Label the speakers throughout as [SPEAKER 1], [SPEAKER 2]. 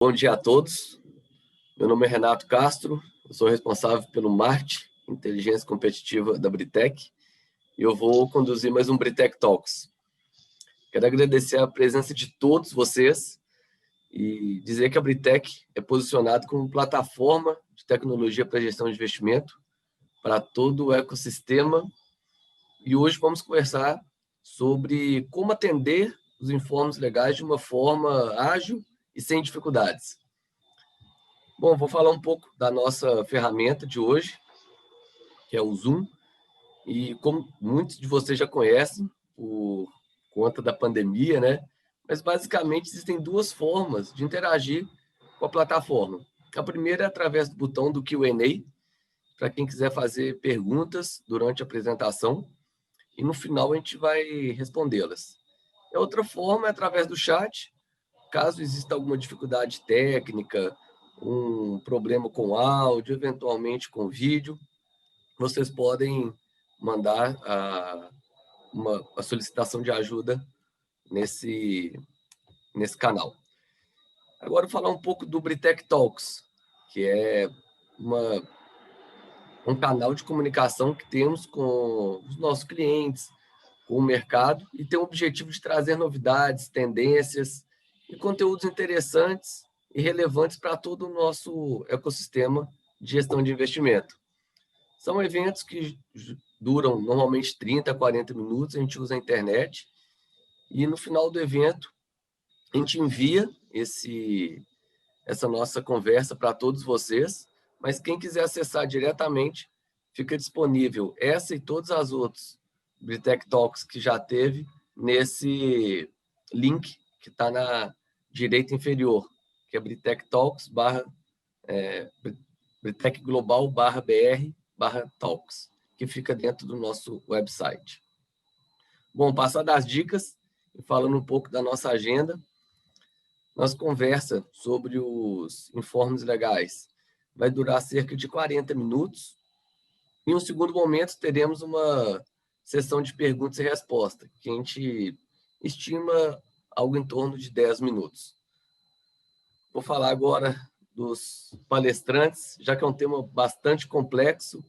[SPEAKER 1] Bom dia a todos. Meu nome é Renato Castro, eu sou responsável pelo marketing, inteligência competitiva da Britec, e eu vou conduzir mais um Britec Talks. Quero agradecer a presença de todos vocês e dizer que a Britec é posicionada como plataforma de tecnologia para gestão de investimento para todo o ecossistema. E hoje vamos conversar sobre como atender os informes legais de uma forma ágil e sem dificuldades. Bom, vou falar um pouco da nossa ferramenta de hoje, que é o Zoom, e como muitos de vocês já conhecem, por conta da pandemia, né? Mas basicamente existem duas formas de interagir com a plataforma. A primeira é através do botão do Q&A, para quem quiser fazer perguntas durante a apresentação, e no final a gente vai respondê-las. A outra forma é através do chat, caso exista alguma dificuldade técnica, um problema com áudio, eventualmente com vídeo, vocês podem mandar uma solicitação de ajuda nesse canal. Agora, vou falar um pouco do Britec Talks, que é um canal de comunicação que temos com os nossos clientes, com o mercado, e tem o objetivo de trazer novidades, tendências e conteúdos interessantes e relevantes para todo o nosso ecossistema de gestão de investimento. São eventos que duram normalmente 30 a 40 minutos, a gente usa a internet, e no final do evento a gente envia essa nossa conversa para todos vocês, mas quem quiser acessar diretamente, fica disponível essa e todas as outras Britec Talks que já teve nesse link que está na direita inferior, que é Britec Talks Britec Global /BR/Talks, que fica dentro do nosso website. Bom, passar as dicas e falando um pouco da nossa agenda, nossa conversa sobre os informes legais vai durar cerca de 40 minutos. Em um segundo momento, teremos uma sessão de perguntas e respostas, que a gente estima algo em torno de 10 minutos. Vou falar agora dos palestrantes, já que é um tema bastante complexo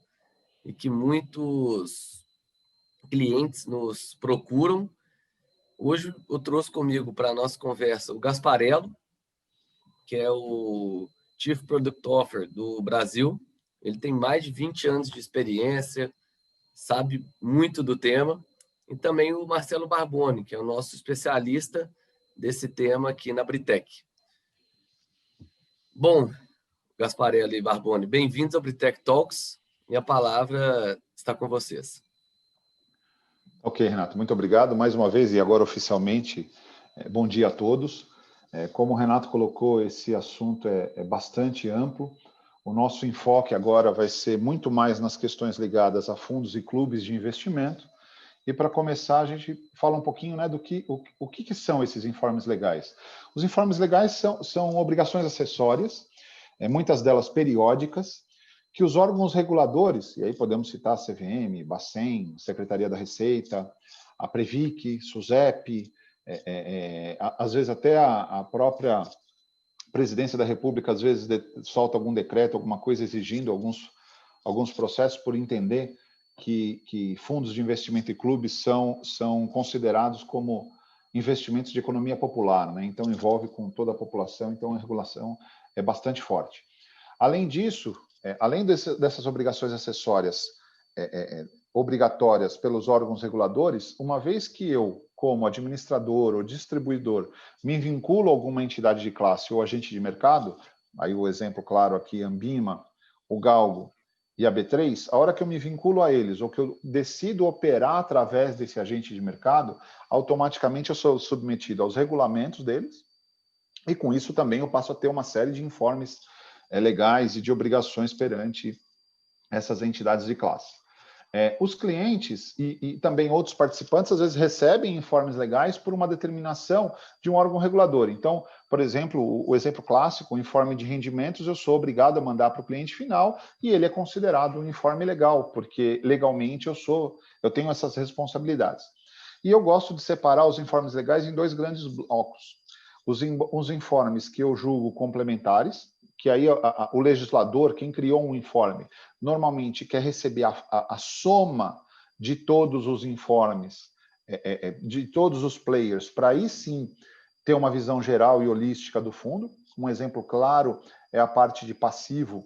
[SPEAKER 1] e que muitos clientes nos procuram. Hoje eu trouxe comigo para a nossa conversa o Gasparello, que é o Chief Product Officer do Brasil. Ele tem mais de 20 anos de experiência, sabe muito do tema. E também o Marcelo Barboni, que é o nosso especialista desse tema aqui na Britec. Bom, Gasparello e Barboni, bem-vindos ao Britec Talks, e a palavra está com vocês.
[SPEAKER 2] Ok, Renato, muito obrigado. Mais uma vez, e agora oficialmente, bom dia a todos. Como o Renato colocou, esse assunto é bastante amplo. O nosso enfoque agora vai ser muito mais nas questões ligadas a fundos e clubes de investimento. E para começar, a gente fala um pouquinho, né, do que são esses informes legais. Os informes legais são obrigações acessórias, muitas delas periódicas, que os órgãos reguladores, e aí podemos citar a CVM, Bacen, Secretaria da Receita, a Previc, SUSEP, às vezes até a própria Presidência da República, às vezes solta algum decreto, alguma coisa exigindo alguns processos por entender que fundos de investimento e clubes são considerados como investimentos de economia popular, né? Então envolve com toda a população, então a regulação é bastante forte. Além disso, além dessas obrigações acessórias obrigatórias pelos órgãos reguladores, uma vez que eu, como administrador ou distribuidor, me vinculo a alguma entidade de classe ou agente de mercado, aí o exemplo claro aqui, Ambima, o Galgo e a B3, a hora que eu me vinculo a eles ou que eu decido operar através desse agente de mercado, automaticamente eu sou submetido aos regulamentos deles e com isso também eu passo a ter uma série de informes legais e de obrigações perante essas entidades de classe. Os clientes e também outros participantes, às vezes, recebem informes legais por uma determinação de um órgão regulador. Então, por exemplo, o exemplo clássico, o informe de rendimentos, eu sou obrigado a mandar para o cliente final e ele é considerado um informe legal, porque legalmente eu tenho essas responsabilidades. E eu gosto de separar os informes legais em dois grandes blocos. os informes que eu julgo complementares, que aí o legislador, quem criou um informe, normalmente quer receber a soma de todos os informes, de todos os players, para aí sim ter uma visão geral e holística do fundo. Um exemplo claro é a parte de passivo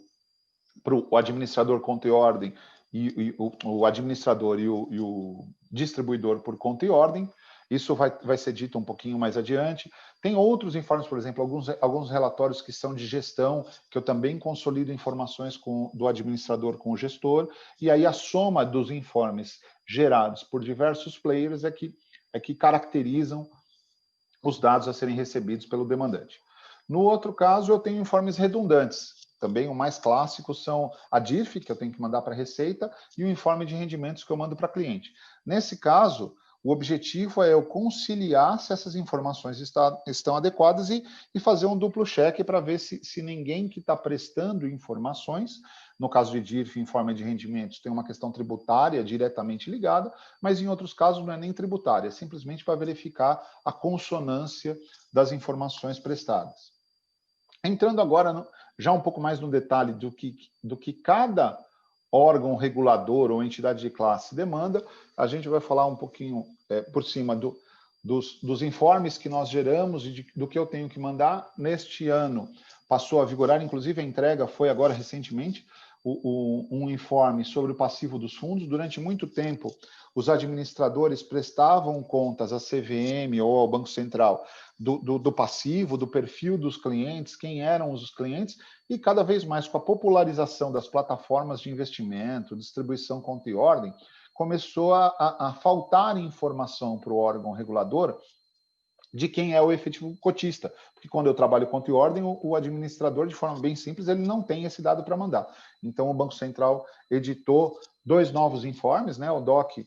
[SPEAKER 2] para o administrador conta e ordem, e o administrador e o distribuidor por conta e ordem. Isso vai ser dito um pouquinho mais adiante. Tem outros informes, por exemplo, alguns relatórios que são de gestão, que eu também consolido informações do administrador com o gestor, e aí a soma dos informes gerados por diversos players é que caracterizam os dados a serem recebidos pelo demandante. No outro caso, eu tenho informes redundantes. Também o mais clássico são a DIRF, que eu tenho que mandar para a Receita, e o informe de rendimentos que eu mando para cliente. Nesse caso, o objetivo é eu conciliar se essas informações estão adequadas e fazer um duplo cheque para ver se ninguém que está prestando informações, no caso de DIRF, informe de rendimentos, tem uma questão tributária diretamente ligada, mas em outros casos não é nem tributária, é simplesmente para verificar a consonância das informações prestadas. Entrando agora já um pouco mais no detalhe do que cada órgão regulador ou entidade de classe demanda, a gente vai falar um pouquinho por cima dos informes que nós geramos e do que eu tenho que mandar. Neste ano passou a vigorar, inclusive a entrega foi agora recentemente, um informe sobre o passivo dos fundos. Durante muito tempo, os administradores prestavam contas à CVM ou ao Banco Central do passivo, do perfil dos clientes, quem eram os clientes, e cada vez mais com a popularização das plataformas de investimento, distribuição conta e ordem, começou a faltar informação para o órgão regulador de quem é o efetivo cotista. Porque quando eu trabalho conta e ordem, o administrador, de forma bem simples, ele não tem esse dado para mandar. Então, o Banco Central editou 2 novos informes, né? O DOC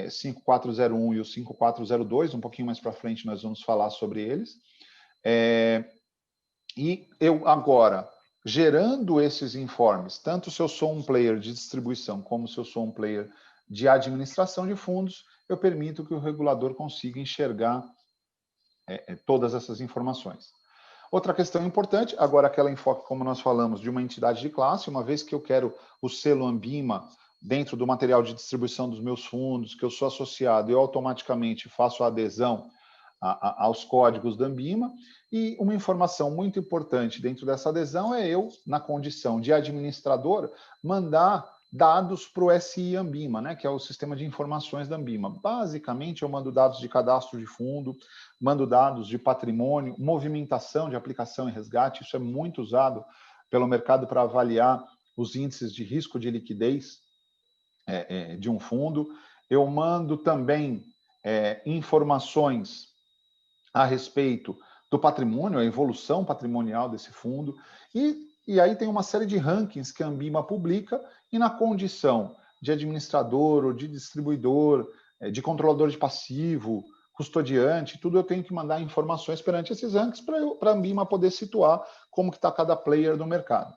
[SPEAKER 2] 5401 e o 5402, um pouquinho mais para frente nós vamos falar sobre eles. E eu agora, gerando esses informes, tanto se eu sou um player de distribuição, como se eu sou um player de administração de fundos, eu permito que o regulador consiga enxergar todas essas informações. Outra questão importante, agora aquela enfoque, como nós falamos, de uma entidade de classe, uma vez que eu quero o selo Anbima dentro do material de distribuição dos meus fundos, que eu sou associado, eu automaticamente faço a adesão aos códigos da Anbima. E uma informação muito importante dentro dessa adesão é eu, na condição de administrador, mandar dados para o SI Anbima, né, que é o sistema de informações da Anbima. Basicamente, eu mando dados de cadastro de fundo, mando dados de patrimônio, movimentação de aplicação e resgate. Isso é muito usado pelo mercado para avaliar os índices de risco de liquidez de um fundo. Eu mando também informações a respeito do patrimônio, a evolução patrimonial desse fundo, e aí tem uma série de rankings que a Anbima publica, e na condição de administrador ou de distribuidor, de controlador de passivo, custodiante, tudo eu tenho que mandar informações perante esses rankings para a Anbima poder situar como que está cada player do mercado.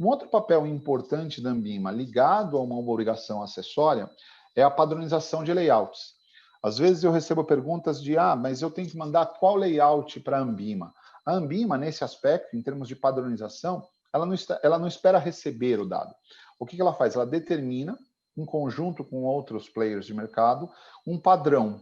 [SPEAKER 2] Um outro papel importante da Anbima, ligado a uma obrigação acessória, é a padronização de layouts. Às vezes eu recebo perguntas de, mas eu tenho que mandar qual layout para a Anbima? A Anbima, nesse aspecto, em termos de padronização, ela não espera receber o dado. O que ela faz? Ela determina, em conjunto com outros players de mercado, um padrão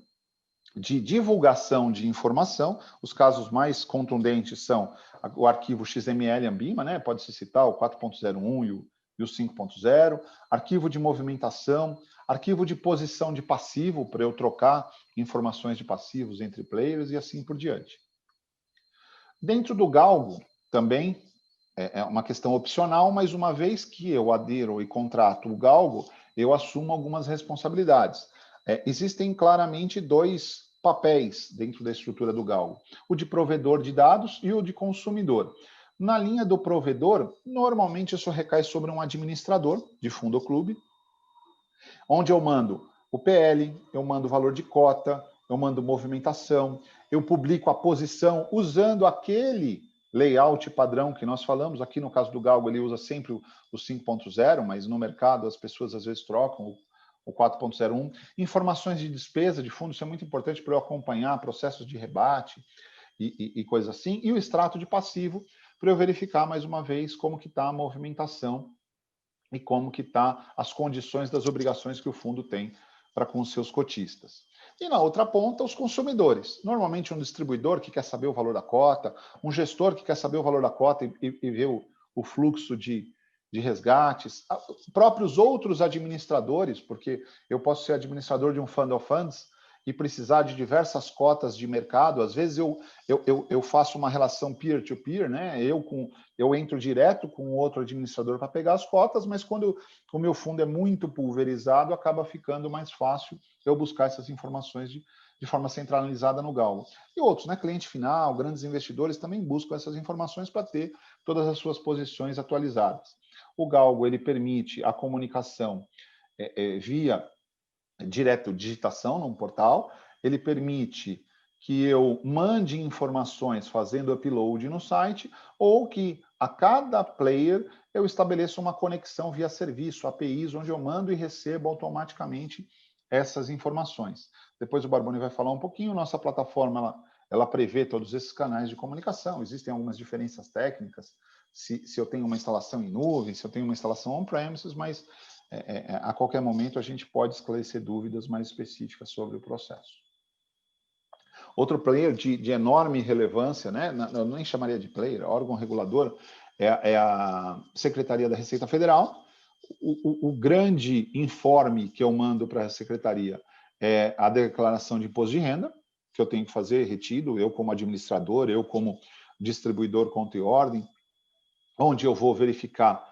[SPEAKER 2] de divulgação de informação. Os casos mais contundentes são o arquivo XML Anbima, né? Pode-se citar o 4.01 e o 5.0, arquivo de movimentação, arquivo de posição de passivo, para eu trocar informações de passivos entre players e assim por diante. Dentro do galgo, também é uma questão opcional, mas uma vez que eu adero e contrato o galgo, eu assumo algumas responsabilidades. Existem claramente 2 papéis dentro da estrutura do galgo: o de provedor de dados e o de consumidor. Na linha do provedor, normalmente isso recai sobre um administrador de fundo ou clube, onde eu mando o PL, eu mando o valor de cota, eu mando movimentação, eu publico a posição usando aquele layout padrão que nós falamos. Aqui no caso do galgo ele usa sempre o 5.0, mas no mercado as pessoas às vezes trocam o 4.01. Informações de despesa de fundo, isso é muito importante para eu acompanhar processos de rebate e coisas assim, e o extrato de passivo, para eu verificar mais uma vez como que está a movimentação e como que está as condições das obrigações que o fundo tem para com os seus cotistas. E na outra ponta, os consumidores. Normalmente um distribuidor que quer saber o valor da cota, um gestor que quer saber o valor da cota e ver o fluxo de resgates, próprios outros administradores, porque eu posso ser administrador de um fund of funds e precisar de diversas cotas de mercado. Às vezes eu faço uma relação peer-to-peer, né? Eu entro direto com outro administrador para pegar as cotas, mas quando o meu fundo é muito pulverizado, acaba ficando mais fácil eu buscar essas informações de forma centralizada no Galgo. E outros, né? Cliente final, grandes investidores também buscam essas informações para ter todas as suas posições atualizadas. O Galgo ele permite a comunicação via direto digitação num portal, ele permite que eu mande informações fazendo upload no site, ou que a cada player eu estabeleça uma conexão via serviço, APIs, onde eu mando e recebo automaticamente essas informações. Depois o Barboni vai falar um pouquinho. Nossa plataforma ela prevê todos esses canais de comunicação. Existem algumas diferenças técnicas, se eu tenho uma instalação em nuvem, se eu tenho uma instalação on-premises, mas a qualquer momento a gente pode esclarecer dúvidas mais específicas sobre o processo. Outro player de enorme relevância, né? Eu nem chamaria de player, órgão regulador, é a Secretaria da Receita Federal. O grande informe que eu mando para a Secretaria é a declaração de imposto de renda, que eu tenho que fazer retido, eu como administrador, eu como distribuidor conta e ordem, onde eu vou verificar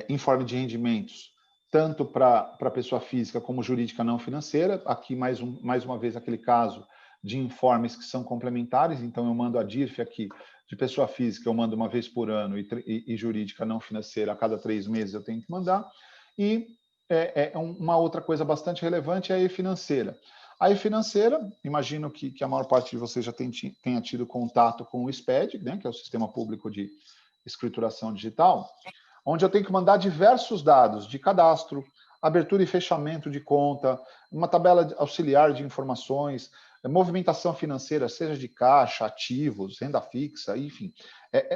[SPEAKER 2] informe de rendimentos, tanto para pessoa física como jurídica não financeira. Aqui, mais uma vez, aquele caso de informes que são complementares. Então, eu mando a DIRF aqui, de pessoa física, eu mando uma vez por ano, e jurídica não financeira, a cada 3 meses eu tenho que mandar. E uma outra coisa bastante relevante é a e-financeira. A e-financeira, imagino que a maior parte de vocês já tenha tido contato com o SPED, né, que é o Sistema Público de Escrituração Digital, onde eu tenho que mandar diversos dados de cadastro, abertura e fechamento de conta, uma tabela auxiliar de informações, movimentação financeira, seja de caixa, ativos, renda fixa, enfim.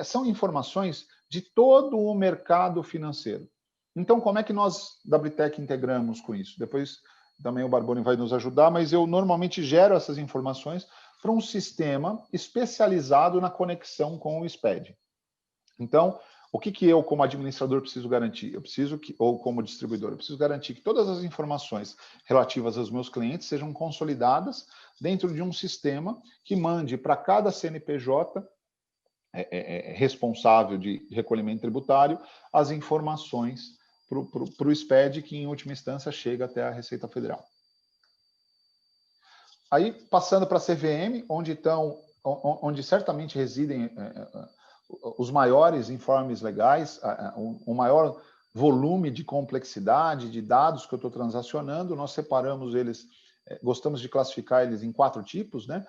[SPEAKER 2] São informações de todo o mercado financeiro. Então, como é que nós, da Britec, integramos com isso? Depois também o Barboni vai nos ajudar, mas eu normalmente gero essas informações para um sistema especializado na conexão com o SPED. Então, o que eu, como administrador, preciso garantir? Ou como distribuidor, eu preciso garantir que todas as informações relativas aos meus clientes sejam consolidadas dentro de um sistema que mande para cada CNPJ responsável de recolhimento tributário as informações para o SPED, que em última instância chega até a Receita Federal. Aí, passando para a CVM, onde certamente residem os maiores informes legais, o maior volume de complexidade de dados que eu estou transacionando. Nós separamos eles, gostamos de classificar eles em 4 tipos, né?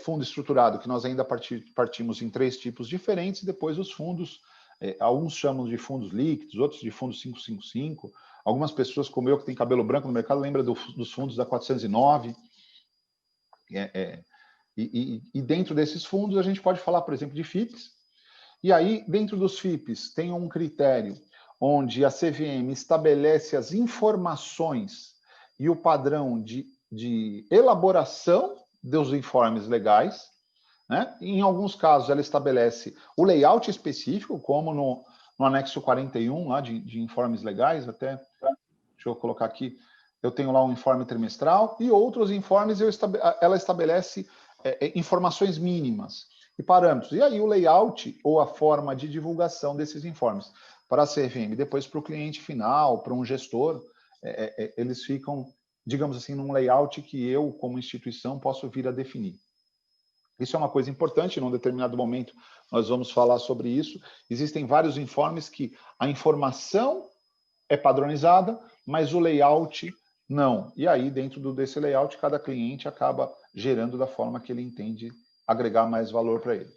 [SPEAKER 2] Fundo estruturado, que nós ainda partimos em 3 tipos diferentes, e depois os fundos, alguns chamam de fundos líquidos, outros de fundos 555. Algumas pessoas, como eu, que tem cabelo branco no mercado, lembram dos fundos da 409. E dentro desses fundos a gente pode falar, por exemplo, de FIPs. E aí, dentro dos FIPs, tem um critério onde a CVM estabelece as informações e o padrão de elaboração dos informes legais, né? Em alguns casos, ela estabelece o layout específico, como no anexo 41, lá de informes legais. Até, deixa eu colocar aqui, eu tenho lá um informe trimestral, e outros informes ela estabelece informações mínimas e parâmetros. E aí o layout ou a forma de divulgação desses informes para a CVM, depois para o cliente final, para um gestor, eles ficam, digamos assim, num layout que eu, como instituição, posso vir a definir. Isso é uma coisa importante. Num determinado momento nós vamos falar sobre isso. Existem vários informes que a informação é padronizada, mas o layout não. E aí, dentro desse layout, cada cliente acaba gerando da forma que ele entende agregar mais valor para ele.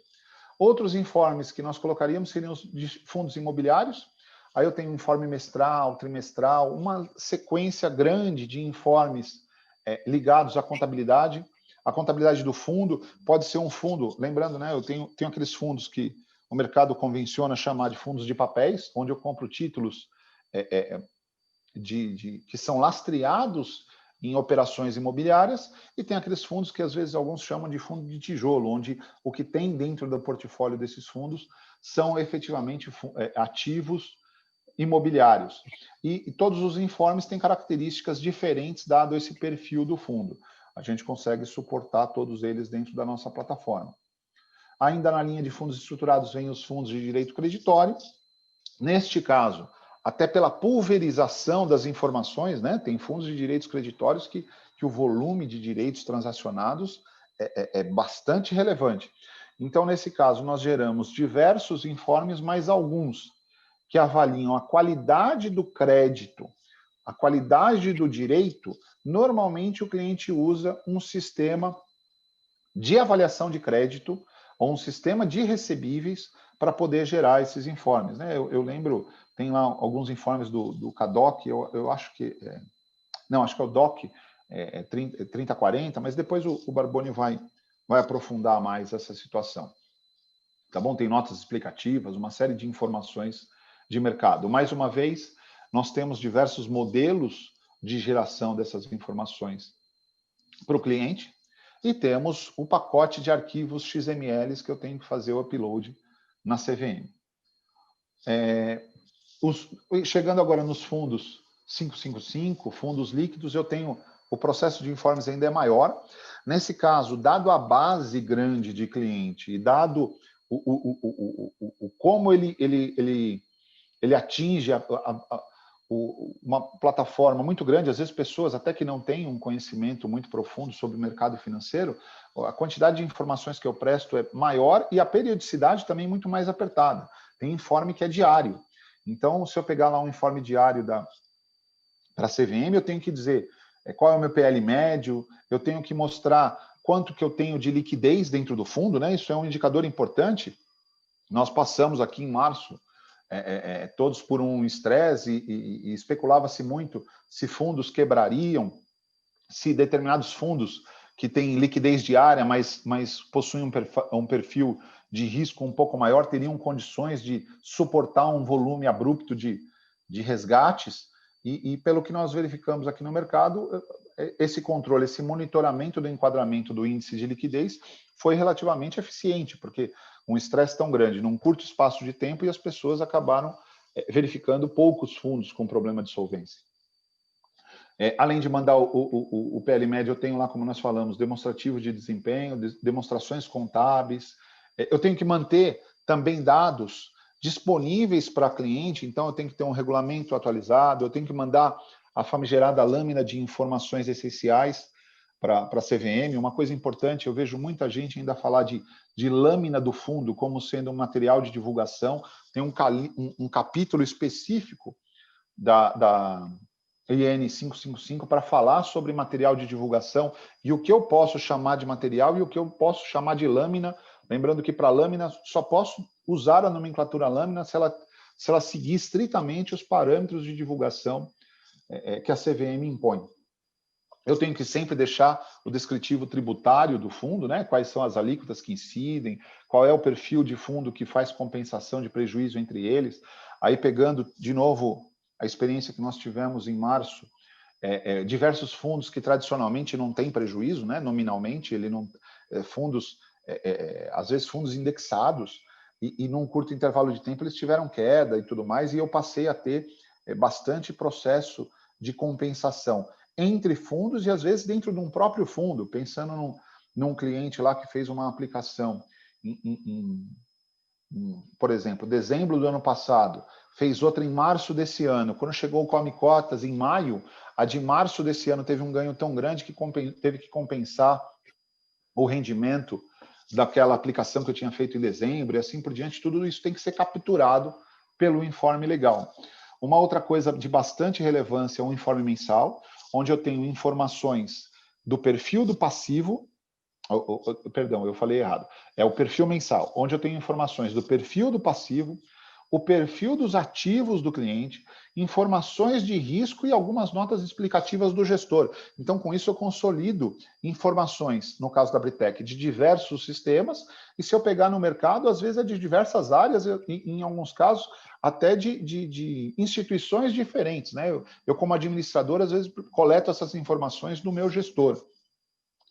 [SPEAKER 2] Outros informes que nós colocaríamos seriam os de fundos imobiliários. Aí eu tenho um informe mestral, trimestral, uma sequência grande de informes ligados à contabilidade. A contabilidade do fundo pode ser um fundo, lembrando, né, eu tenho aqueles fundos que o mercado convenciona chamar de fundos de papéis, onde eu compro títulos que são lastreados em operações imobiliárias, e tem aqueles fundos que às vezes alguns chamam de fundo de tijolo, onde o que tem dentro do portfólio desses fundos são efetivamente ativos imobiliários. E todos os informes têm características diferentes dado esse perfil do fundo. A gente consegue suportar todos eles dentro da nossa plataforma. Ainda na linha de fundos estruturados vem os fundos de direito creditório. Neste caso, até pela pulverização das informações, né? Tem fundos de direitos creditórios que o volume de direitos transacionados é bastante relevante. Então, nesse caso, nós geramos diversos informes, mas alguns que avaliam a qualidade do crédito, a qualidade do direito. Normalmente, o cliente usa um sistema de avaliação de crédito ou um sistema de recebíveis para poder gerar esses informes, né? Eu lembro, tem lá alguns informes do CADOC, eu acho que... não, acho que é o DOC, 3040, mas depois o Barboni vai aprofundar mais essa situação. Tá bom? Tem notas explicativas, uma série de informações de mercado. Mais uma vez, nós temos diversos modelos de geração dessas informações para o cliente e temos o pacote de arquivos XML que eu tenho que fazer o upload na CVM. Chegando agora nos fundos 555, fundos líquidos, eu tenho o processo de informes ainda é maior. Nesse caso, dado a base grande de cliente e dado como ele atinge uma plataforma muito grande, às vezes pessoas até que não têm um conhecimento muito profundo sobre o mercado financeiro, a quantidade de informações que eu presto é maior e a periodicidade também muito mais apertada. Tem informe que é diário. Então, se eu pegar lá um informe diário para a CVM, eu tenho que dizer qual é o meu PL médio, eu tenho que mostrar quanto que eu tenho de liquidez dentro do fundo, né? Isso é um indicador importante. Nós passamos aqui em março todos por um estresse e especulava-se muito se fundos quebrariam, se determinados fundos que têm liquidez diária, mas possuem um perfil de risco um pouco maior, teriam condições de suportar um volume abrupto de resgates. E pelo que nós verificamos aqui no mercado, esse controle, esse monitoramento do enquadramento do índice de liquidez foi relativamente eficiente, porque um estresse tão grande num curto espaço de tempo e as pessoas acabaram verificando poucos fundos com problema de solvência. Além de mandar o PL médio, eu tenho lá, como nós falamos, demonstrativos de desempenho, demonstrações contábeis. Eu tenho que manter também dados disponíveis para cliente, então eu tenho que ter um regulamento atualizado, eu tenho que mandar a famigerada lâmina de informações essenciais para a CVM. Uma coisa importante, eu vejo muita gente ainda falar de lâmina do fundo como sendo um material de divulgação. Tem um capítulo específico da IN 555 para falar sobre material de divulgação e o que eu posso chamar de material e o que eu posso chamar de lâmina. Lembrando que para lâmina só posso usar a nomenclatura lâmina se ela seguir estritamente os parâmetros de divulgação que a CVM impõe. Eu tenho que sempre deixar o descritivo tributário do fundo, né? Quais são as alíquotas que incidem, qual é o perfil de fundo que faz compensação de prejuízo entre eles. Aí, pegando de novo a experiência que nós tivemos em março, diversos fundos que tradicionalmente não têm prejuízo, né? Nominalmente, ele não fundos, às vezes fundos indexados, e num curto intervalo de tempo eles tiveram queda e tudo mais, e eu passei a ter bastante processo de compensação entre fundos e às vezes dentro de um próprio fundo, pensando num cliente lá que fez uma aplicação por exemplo, dezembro do ano passado, fez outra em março desse ano. Quando chegou o Come Cotas em maio, a de março desse ano teve um ganho tão grande que teve que compensar o rendimento daquela aplicação que eu tinha feito em dezembro e assim por diante. Tudo isso tem que ser capturado pelo informe legal. Uma outra coisa de bastante relevância é um informe mensal, onde eu tenho informações do perfil do passivo. Perdão, eu falei errado. É o perfil mensal, onde eu tenho informações do perfil do passivo, o perfil dos ativos do cliente, informações de risco e algumas notas explicativas do gestor. Então, com isso, eu consolido informações, no caso da Britec, de diversos sistemas, e se eu pegar no mercado, às vezes é de diversas áreas, em alguns casos, até de instituições diferentes, né? Eu, como administrador, às vezes, coleto essas informações do meu gestor,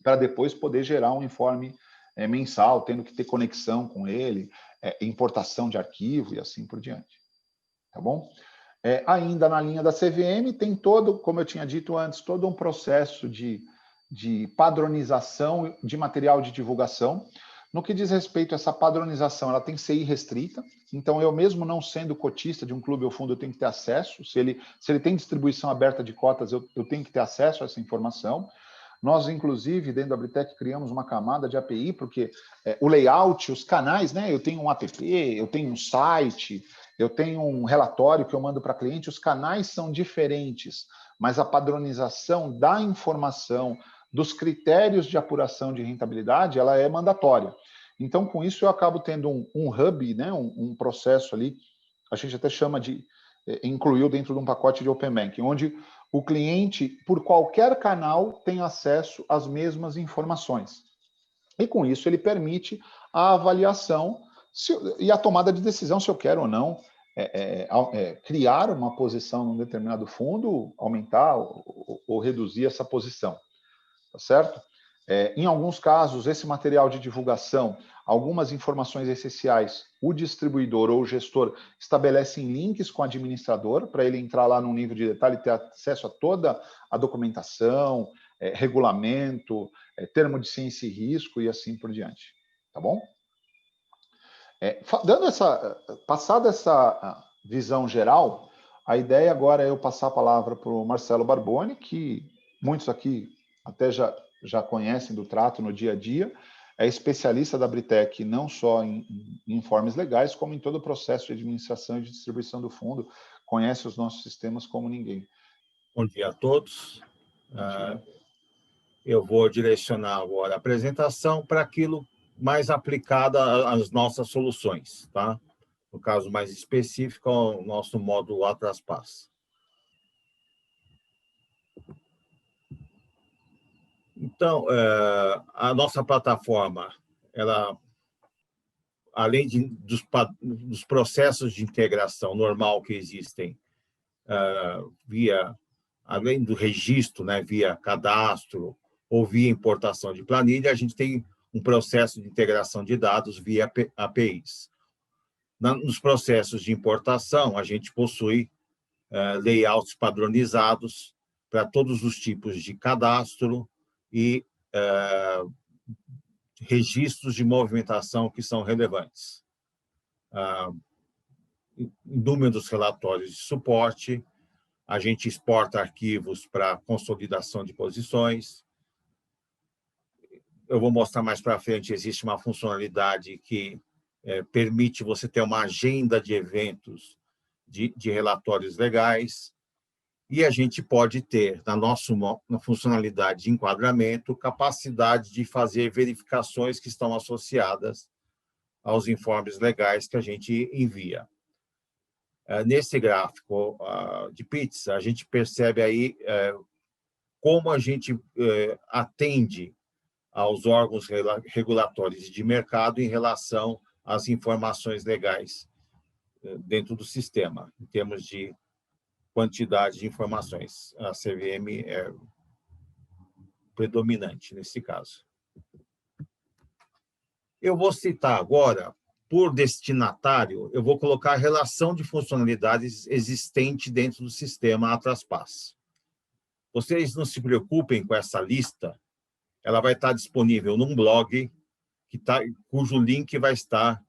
[SPEAKER 2] para depois poder gerar um informe mensal, tendo que ter conexão com ele, importação de arquivo e assim por diante. Tá bom? Ainda na linha da CVM, tem todo, como eu tinha dito antes, todo um processo de padronização de material de divulgação. No que diz respeito a essa padronização, ela tem que ser irrestrita. Então, eu mesmo não sendo cotista de um clube ou fundo, eu tenho que ter acesso. Se ele tem distribuição aberta de cotas, eu tenho que ter acesso a essa informação. Nós, inclusive, dentro da Britec, criamos uma camada de API, porque o layout, os canais, né? Eu tenho um app, eu tenho um site, eu tenho um relatório que eu mando para cliente, os canais são diferentes, mas a padronização da informação, dos critérios de apuração de rentabilidade, ela é mandatória. Então, com isso, eu acabo tendo um hub, né? um processo ali, a gente até chama de, incluiu dentro de um pacote de Open Banking, onde o cliente, por qualquer canal, tem acesso às mesmas informações. E com isso ele permite a avaliação e a tomada de decisão se eu quero ou não criar uma posição num determinado fundo, aumentar ou reduzir essa posição. Tá certo? Em alguns casos, esse material de divulgação, algumas informações essenciais, o distribuidor ou o gestor estabelecem links com o administrador para ele entrar lá num nível de detalhe e ter acesso a toda a documentação, regulamento, termo de ciência e risco e assim por diante. Tá bom? Passada essa visão geral, a ideia agora é eu passar a palavra para o Marcelo Barboni, que muitos aqui até já conhecem do trato no dia a dia, é especialista da Britec não só em informes legais, como em todo o processo de administração e de distribuição do fundo, conhece os nossos sistemas como ninguém.
[SPEAKER 3] Bom dia a todos. Eu vou direcionar agora a apresentação para aquilo mais aplicado às nossas soluções, tá? No caso mais específico, ao nosso módulo Atlas-Pass. Então, a nossa plataforma, ela, além dos processos de integração normal que existem, além do registro, né, via cadastro ou via importação de planilha, a gente tem um processo de integração de dados via APIs. Nos processos de importação, a gente possui layouts padronizados para todos os tipos de cadastro e registros de movimentação que são relevantes. Inúmeros relatórios de suporte, a gente exporta arquivos para consolidação de posições. Eu vou mostrar mais para frente, existe uma funcionalidade que permite você ter uma agenda de eventos de relatórios legais, e a gente pode ter, na funcionalidade de enquadramento, capacidade de fazer verificações que estão associadas aos informes legais que a gente envia. Nesse gráfico de PITS, a gente percebe aí como a gente atende aos órgãos regulatórios de mercado em relação às informações legais dentro do sistema, em termos de quantidade de informações. A CVM é predominante nesse caso. Eu vou citar agora, por destinatário, eu vou colocar a relação de funcionalidades existente dentro do sistema Atlas-Pass. Vocês não se preocupem com essa lista, ela vai estar disponível num blog cujo link vai estar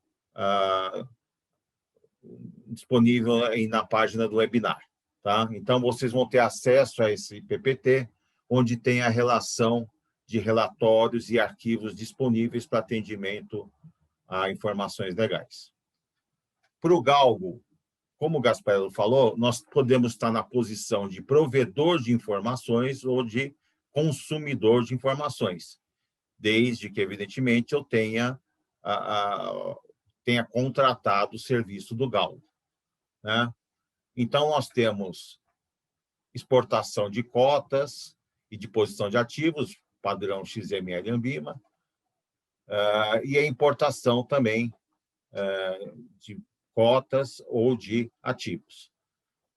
[SPEAKER 3] disponível aí na página do webinar. Tá? Então, vocês vão ter acesso a esse PPT, onde tem a relação de relatórios e arquivos disponíveis para atendimento a informações legais. Para o Galgo, como o Gasparello falou, nós podemos estar na posição de provedor de informações ou de consumidor de informações, desde que, evidentemente, eu tenha contratado o serviço do Galgo. né? Então, nós temos exportação de cotas e de posição de ativos, padrão XML Ambima, e a importação também de cotas ou de ativos.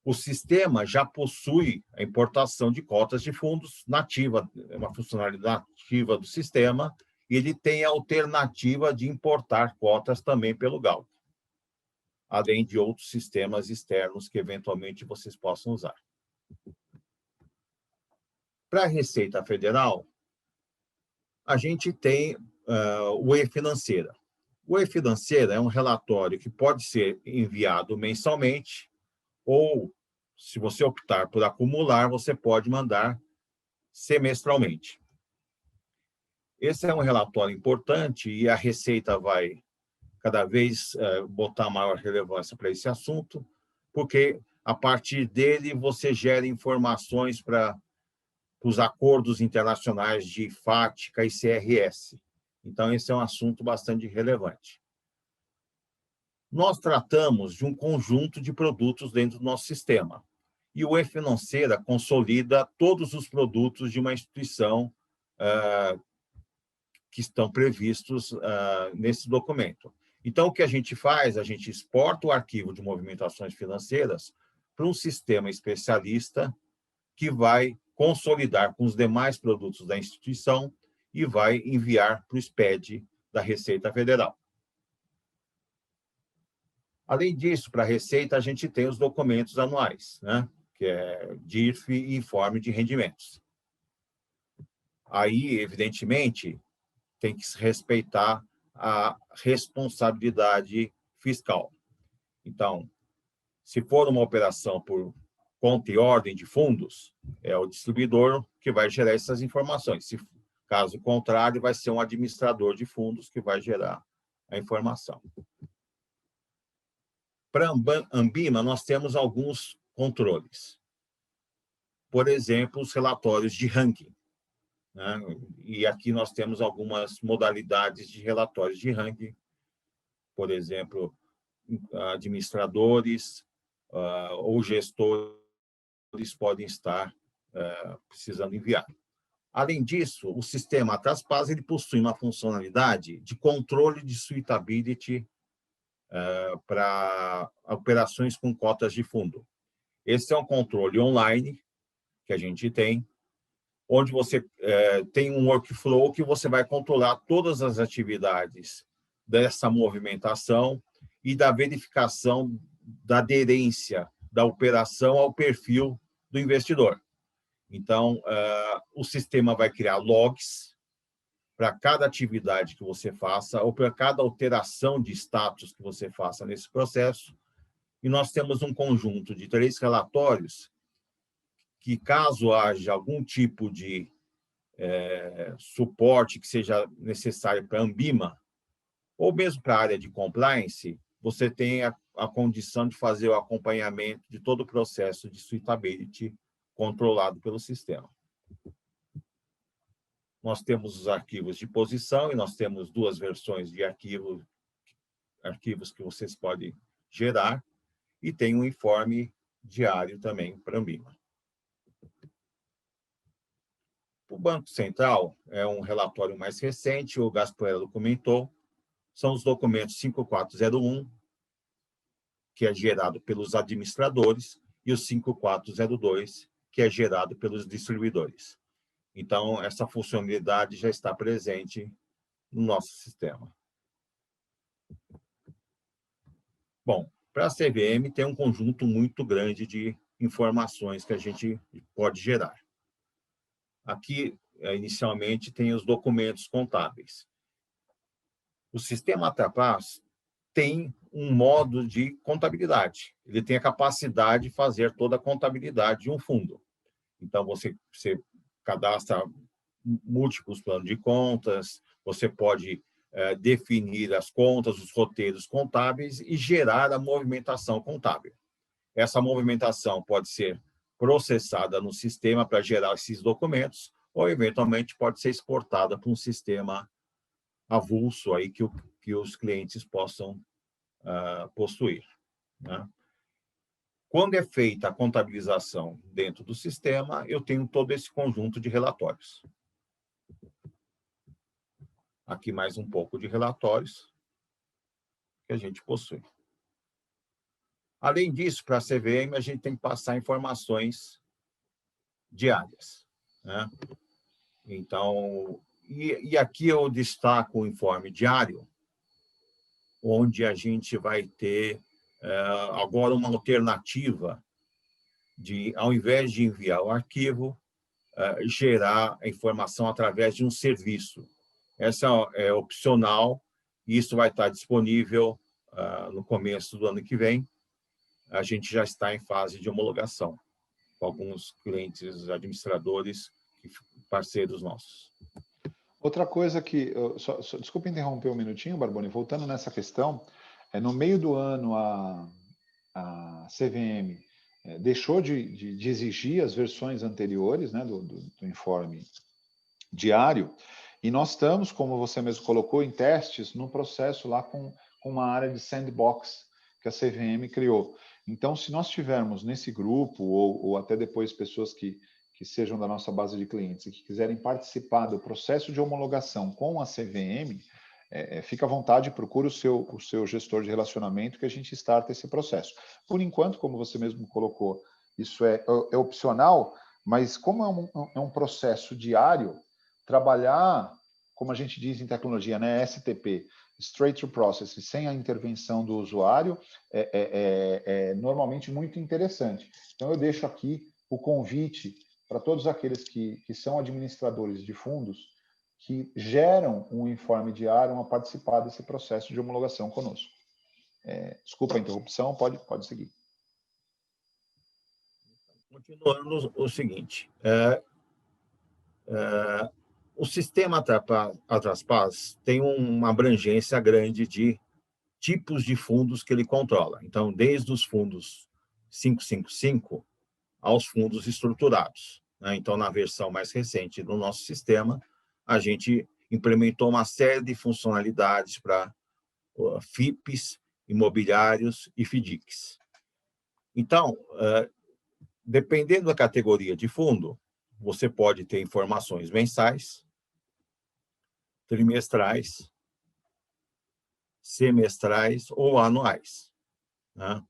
[SPEAKER 3] O sistema já possui a importação de cotas de fundos nativa, é uma funcionalidade nativa do sistema, e ele tem a alternativa de importar cotas também pelo Galp, além de outros sistemas externos que eventualmente vocês possam usar. Para a Receita Federal, a gente tem o E-Financeira. O E-Financeira é um relatório que pode ser enviado mensalmente ou, se você optar por acumular, você pode mandar semestralmente. Esse é um relatório importante e a Receita vai cada vez botar maior relevância para esse assunto, porque a partir dele você gera informações para os acordos internacionais de FATCA e CRS. Então, esse é um assunto bastante relevante. Nós tratamos de um conjunto de produtos dentro do nosso sistema. E o E-Financeira consolida todos os produtos de uma instituição que estão previstos nesse documento. Então, o que a gente faz? A gente exporta o arquivo de movimentações financeiras para um sistema especialista que vai consolidar com os demais produtos da instituição e vai enviar para o SPED da Receita Federal. Além disso, para a Receita, a gente tem os documentos anuais, né? Que é DIRF e Informe de Rendimentos. Aí, evidentemente, tem que se respeitar a responsabilidade fiscal. Então, se for uma operação por conta e ordem de fundos, é o distribuidor que vai gerar essas informações. Se caso contrário, vai ser um administrador de fundos que vai gerar a informação. Para a Ambima, nós temos alguns controles. Por exemplo, os relatórios de ranking, né? E aqui nós temos algumas modalidades de relatórios de ranking. Por exemplo, administradores ou gestores podem estar precisando enviar. Além disso, o sistema Traspass ele possui uma funcionalidade de controle de suitability para operações com cotas de fundo. Esse é um controle online que a gente tem, onde você tem um workflow que você vai controlar todas as atividades dessa movimentação e da verificação da aderência da operação ao perfil do investidor. Então, o sistema vai criar logs para cada atividade que você faça ou para cada alteração de status que você faça nesse processo. E nós temos um conjunto de 3 relatórios que, caso haja algum tipo de suporte que seja necessário para a Ambima, ou mesmo para a área de compliance, você tem a condição de fazer o acompanhamento de todo o processo de suitability controlado pelo sistema. Nós temos os arquivos de posição e nós temos 2 versões de arquivos que vocês podem gerar e tem um informe diário também para a Ambima. O Banco Central é um relatório mais recente, o Gasparello comentou, são os documentos 5401, que é gerado pelos administradores, e o 5402, que é gerado pelos distribuidores. Então, essa funcionalidade já está presente no nosso sistema. Bom, para a CVM tem um conjunto muito grande de informações que a gente pode gerar. Aqui, inicialmente, tem os documentos contábeis. O sistema Traspass tem um modo de contabilidade. Ele tem a capacidade de fazer toda a contabilidade de um fundo. Então, você cadastra múltiplos planos de contas, você pode definir as contas, os roteiros contábeis e gerar a movimentação contábil. Essa movimentação pode ser processada no sistema para gerar esses documentos ou, eventualmente, pode ser exportada para um sistema avulso aí que os clientes possam possuir, né? Quando é feita a contabilização dentro do sistema, eu tenho todo esse conjunto de relatórios. Aqui mais um pouco de relatórios que a gente possui. Além disso, para a CVM, a gente tem que passar informações diárias, né? Então, e aqui eu destaco o informe diário, onde a gente vai ter agora uma alternativa de, ao invés de enviar o arquivo, gerar a informação através de um serviço. Essa é opcional, e isso vai estar disponível no começo do ano que vem. A gente já está em fase de homologação com alguns clientes administradores, parceiros nossos.
[SPEAKER 2] Outra coisa que... desculpe interromper um minutinho, Barboni. Voltando nessa questão, no meio do ano, a CVM deixou de exigir as versões anteriores, né, do informe diário, e nós estamos, como você mesmo colocou, em testes no processo lá com uma área de sandbox que a CVM criou. Então, se nós tivermos nesse grupo, ou até depois pessoas que sejam da nossa base de clientes e que quiserem participar do processo de homologação com a CVM, fica à vontade, procure o seu gestor de relacionamento que a gente starta esse processo. Por enquanto, como você mesmo colocou, isso é opcional, mas como é um processo diário, trabalhar, como a gente diz em tecnologia, né, STP, Straight to Process, sem a intervenção do usuário, é normalmente muito interessante. Então, eu deixo aqui o convite para todos aqueles que são administradores de fundos, que geram um informe diário a participar desse processo de homologação conosco. Desculpa a interrupção, pode seguir.
[SPEAKER 3] Continuando o seguinte, o sistema Atraspaz tem uma abrangência grande de tipos de fundos que ele controla. Então, desde os fundos 555 aos fundos estruturados, né? Então, na versão mais recente do nosso sistema, a gente implementou uma série de funcionalidades para FIPs, imobiliários e FDICs. Então, dependendo da categoria de fundo, você pode ter informações mensais, trimestrais, semestrais ou anuais, né?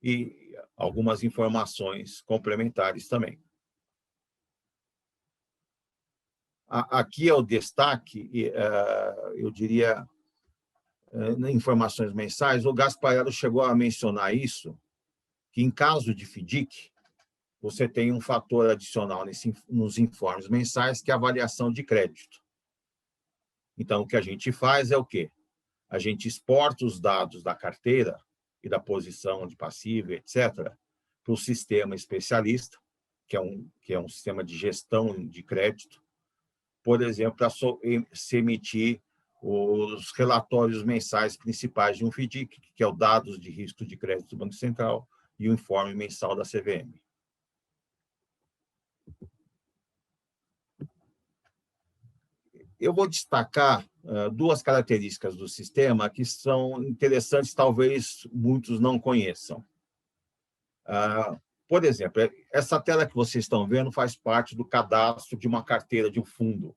[SPEAKER 3] E algumas informações complementares também. Aqui é o destaque, eu diria, informações mensais. O Gasparello chegou a mencionar isso, que em caso de FDIC, você tem um fator adicional nos informes mensais, que é a avaliação de crédito. Então, o que a gente faz é o quê? A gente exporta os dados da carteira e da posição de passivo, etc., para o sistema especialista, que é um sistema de gestão de crédito, por exemplo, para se emitir os relatórios mensais principais de um FDIC, que é o dados de risco de crédito do Banco Central e o informe mensal da CVM. Eu vou destacar duas características do sistema que são interessantes, talvez muitos não conheçam. Por exemplo, essa tela que vocês estão vendo faz parte do cadastro de uma carteira de um fundo,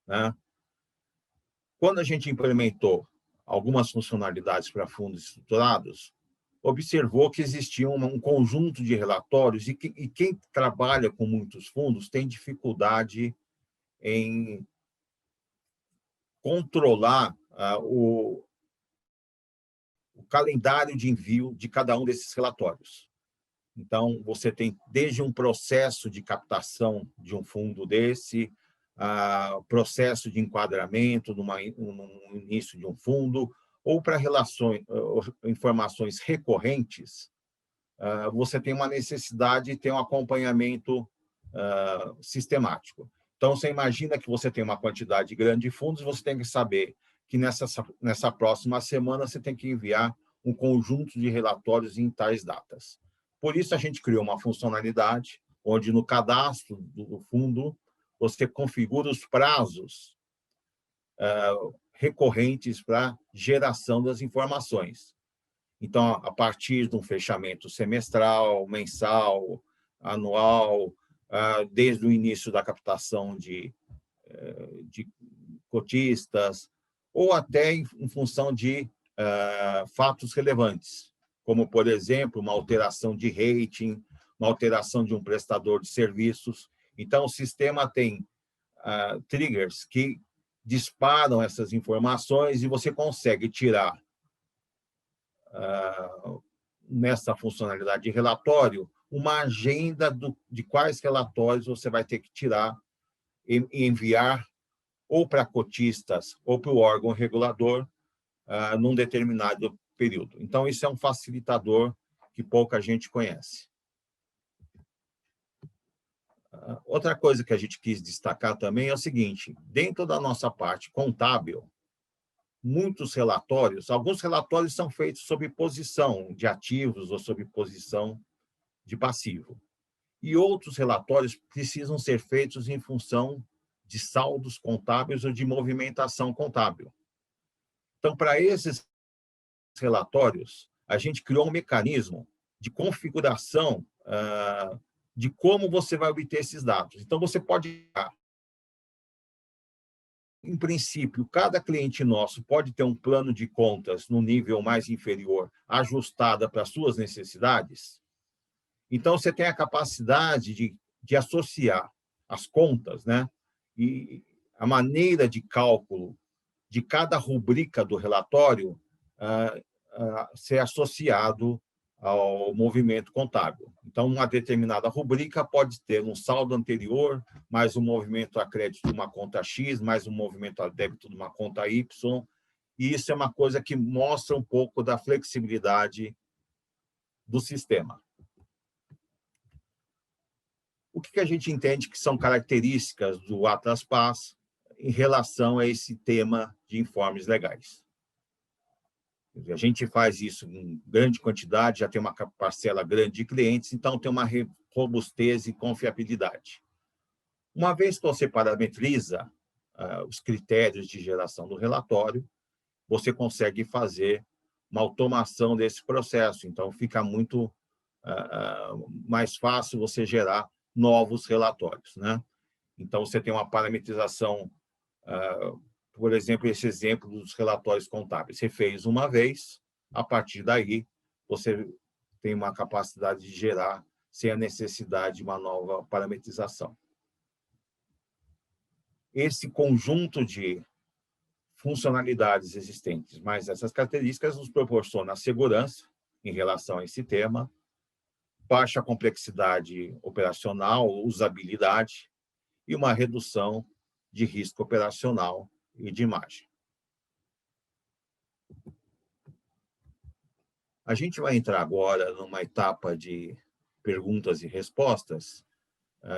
[SPEAKER 3] né? Quando a gente implementou algumas funcionalidades para fundos estruturados, observou que existia um conjunto de relatórios e quem trabalha com muitos fundos tem dificuldade em controlar o calendário de envio de cada um desses relatórios. Então, você tem desde um processo de captação de um fundo desse, processo de enquadramento no início de um fundo, ou para informações recorrentes, você tem uma necessidade de ter um acompanhamento sistemático. Então, você imagina que você tem uma quantidade grande de fundos, você tem que saber que nessa próxima semana você tem que enviar um conjunto de relatórios em tais datas. Por isso, a gente criou uma funcionalidade onde, no cadastro do fundo, você configura os prazos recorrentes para geração das informações. Então, a partir de um fechamento semestral, mensal, anual, desde o início da captação de cotistas, ou até em função de fatos relevantes, como, por exemplo, uma alteração de rating, uma alteração de um prestador de serviços. Então, o sistema tem triggers que disparam essas informações e você consegue tirar, nessa funcionalidade de relatório, uma agenda de quais relatórios você vai ter que tirar e enviar ou para cotistas ou para o órgão regulador num determinado período. Então, isso é um facilitador que pouca gente conhece. Outra coisa que a gente quis destacar também é o seguinte: dentro da nossa parte contábil, alguns relatórios são feitos sob posição de ativos ou sob posição de passivo. E outros relatórios precisam ser feitos em função de saldos contábeis ou de movimentação contábil. Então, para esses relatórios, a gente criou um mecanismo de configuração de como você vai obter esses dados. Então, você pode... Em princípio, cada cliente nosso pode ter um plano de contas no nível mais inferior, ajustada para as suas necessidades. Então, você tem a capacidade de associar as contas, né? E a maneira de cálculo de cada rubrica do relatório ser associado ao movimento contábil. Então, uma determinada rubrica pode ter um saldo anterior, mais um movimento a crédito de uma conta X, mais um movimento a débito de uma conta Y, e isso é uma coisa que mostra um pouco da flexibilidade do sistema. O que a gente entende que são características do Atlas Pass em relação a esse tema de informes legais? A gente faz isso em grande quantidade, já tem uma parcela grande de clientes, então tem uma robustez e confiabilidade. Uma vez que você parametriza os critérios de geração do relatório, você consegue fazer uma automação desse processo. Então, fica muito mais fácil você gerar novos relatórios, né? Então, você tem uma parametrização, por exemplo, esse exemplo dos relatórios contábeis. Você fez uma vez, a partir daí, você tem uma capacidade de gerar sem a necessidade de uma nova parametrização. Esse conjunto de funcionalidades existentes, mais essas características, nos proporciona segurança em relação a esse tema, baixa complexidade operacional, usabilidade e uma redução de risco operacional e de imagem. A gente vai entrar agora numa etapa de perguntas e respostas,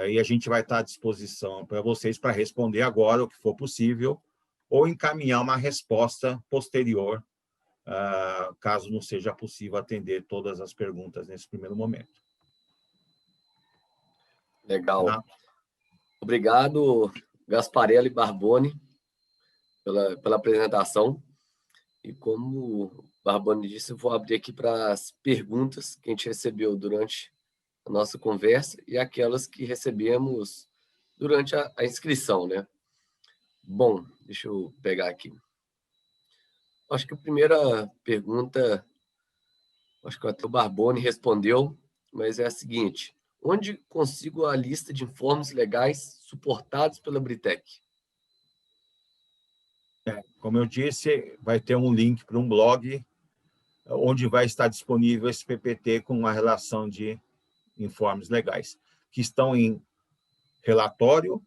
[SPEAKER 3] e a gente vai estar à disposição para vocês para responder agora o que for possível ou encaminhar uma resposta posterior, caso não seja possível atender todas as perguntas nesse primeiro momento.
[SPEAKER 1] Legal. Obrigado, Gasparelli e Barboni, pela apresentação. E como o Barboni disse, eu vou abrir aqui para as perguntas que a gente recebeu durante a nossa conversa e aquelas que recebemos durante a inscrição, né? Bom, deixa eu pegar aqui. Acho que a primeira pergunta, acho que até o Barboni respondeu, mas é a seguinte: onde consigo a lista de informes legais suportados pela Britec?
[SPEAKER 3] Como eu disse, vai ter um link para um blog onde vai estar disponível esse PPT com uma relação de informes legais, que estão em relatório,